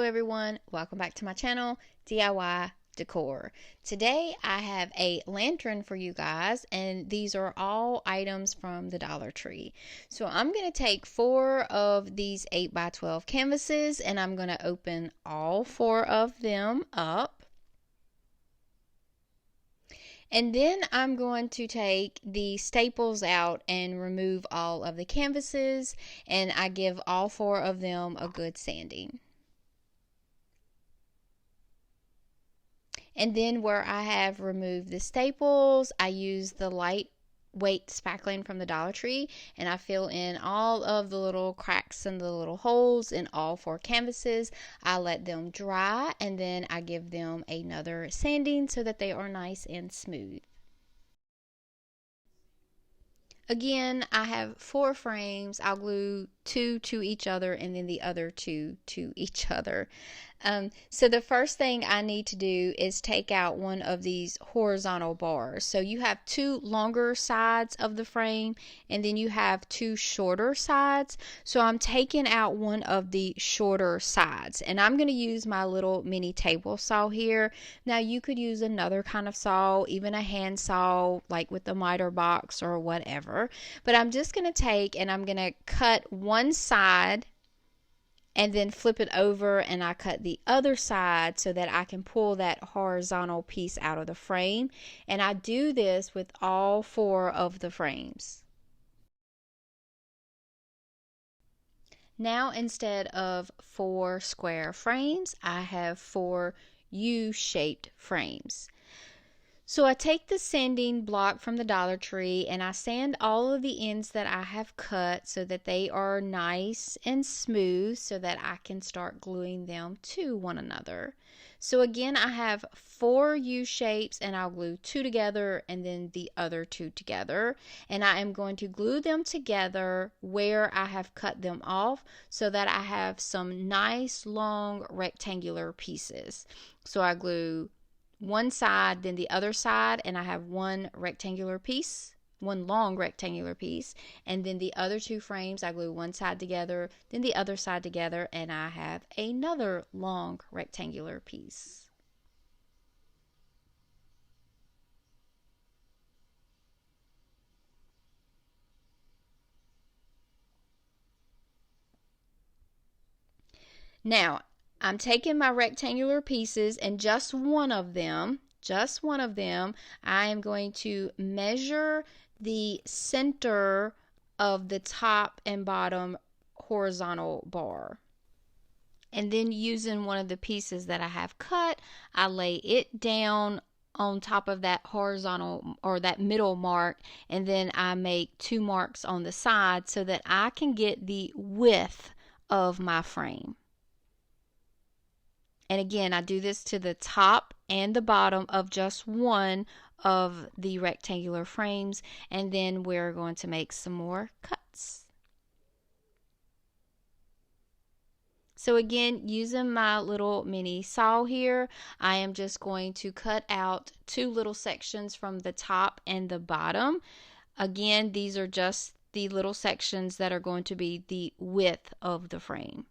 everyone, welcome back to my channel, DIY Decor. Today I have a lantern for you guys, and these are all items from the Dollar Tree. So I'm going to take 4 of these 8x12 canvases and I'm going to open all 4 of them up. And then I'm going to take the staples out and remove all of the canvases, and I give all 4 of them a good sanding. And then where I have removed the staples, I use the lightweight spackling from the Dollar Tree, and I fill in all of the little cracks and the little holes in all 4 canvases. I let them dry, and then I give them another sanding so that they are nice and smooth. Again, I have 4 frames. I'll glue 2 to each other and then the other 2 to each other. So the first thing I need to do is take out one of these horizontal bars. So you have 2 longer sides of the frame and then you have 2 shorter sides. So I'm taking out one of the shorter sides, and I'm going to use my little mini table saw here. Now you could use another kind of saw, even a hand saw like with the miter box or whatever. But I'm just going to take and I'm going to cut one side and then flip it over, and I cut the other side so that I can pull that horizontal piece out of the frame. And I do this with all 4 of the frames. Now instead of 4 square frames, I have 4 U-shaped frames. So I take the sanding block from the Dollar Tree and I sand all of the ends that I have cut so that they are nice and smooth so that I can start gluing them to one another. So again, I have 4 U shapes and I'll glue 2 together and then the other 2 together. And I am going to glue them together where I have cut them off so that I have some nice long rectangular pieces. So I glue one side, then the other side, and I have one rectangular piece, one long rectangular piece, and then the other 2 frames I glue one side together, then the other side together, and I have another long rectangular piece. Now, I'm taking my rectangular pieces and just one of them, I am going to measure the center of the top and bottom horizontal bar. And then using one of the pieces that I have cut, I lay it down on top of that horizontal or that middle mark, and then I make 2 marks on the side so that I can get the width of my frame. And again, I do this to the top and the bottom of just one of the rectangular frames, and then we're going to make some more cuts. So again, using my little mini saw here, I am just going to cut out 2 little sections from the top and the bottom. Again, these are just the little sections that are going to be the width of the frame.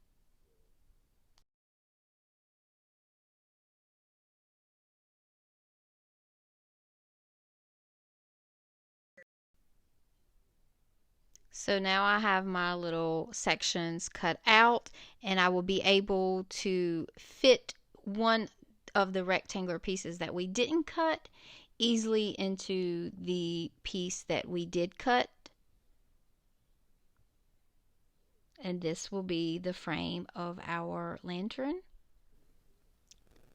So now I have my little sections cut out, and I will be able to fit one of the rectangular pieces that we didn't cut easily into the piece that we did cut. And this will be the frame of our lantern.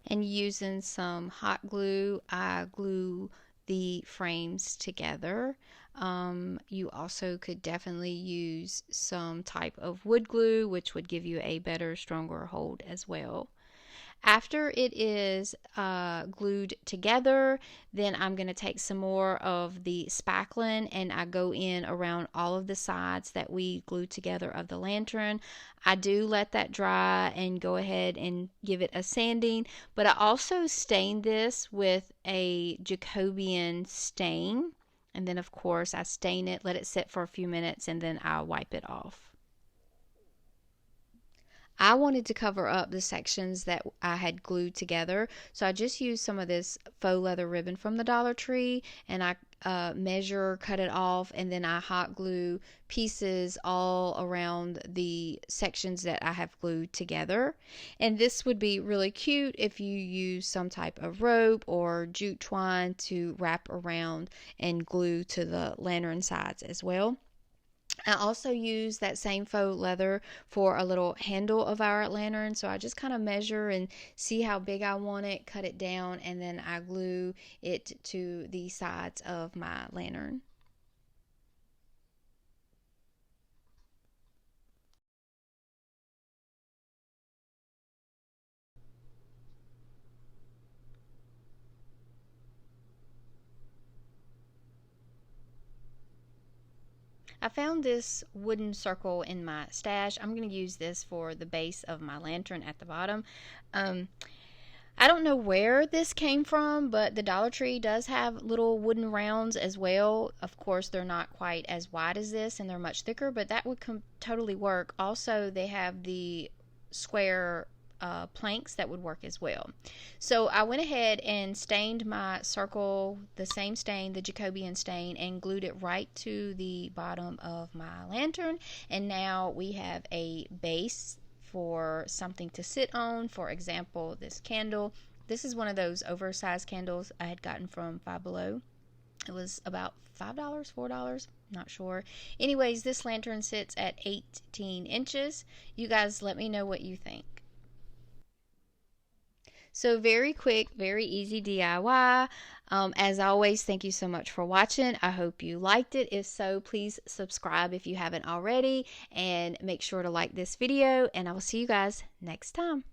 And using some hot glue, I glue the frames together. You also could definitely use some type of wood glue, which would give you a better, stronger hold as well. After it is glued together, then I'm going to take some more of the spackling and I go in around all of the sides that we glued together of the lantern. I do let that dry and go ahead and give it a sanding, but I also stain this with a Jacobian stain. And then of course I stain it, let it sit for a few minutes, and then I'll wipe it off. I wanted to cover up the sections that I had glued together, so I just used some of this faux leather ribbon from the Dollar Tree, and I cut it off, and then I hot glue pieces all around the sections that I have glued together. And this would be really cute if you use some type of rope or jute twine to wrap around and glue to the lantern sides as well. I also use that same faux leather for a little handle of our lantern. So I just kind of measure and see how big I want it, cut it down, and then I glue it to the sides of my lantern. I found this wooden circle in my stash. I'm going to use this for the base of my lantern at the bottom. Um, I don't know where this came from, but the Dollar Tree does have little wooden rounds as well. Of course, they're not quite as wide as this and they're much thicker, but that would totally work. Also, they have the square planks that would work as well. So I went ahead and stained my circle, the same stain, the Jacobian stain, and glued it right to the bottom of my lantern. And now we have a base for something to sit on. For example, this candle. This is one of those oversized candles I had gotten from Five Below. It was about $5, $4, not sure. Anyways, this lantern sits at 18 inches. You guys let me know what you think. So very quick, very easy DIY. As always, thank you so much for watching. I hope you liked it. If so, please subscribe if you haven't already, and make sure to like this video, and I will see you guys next time.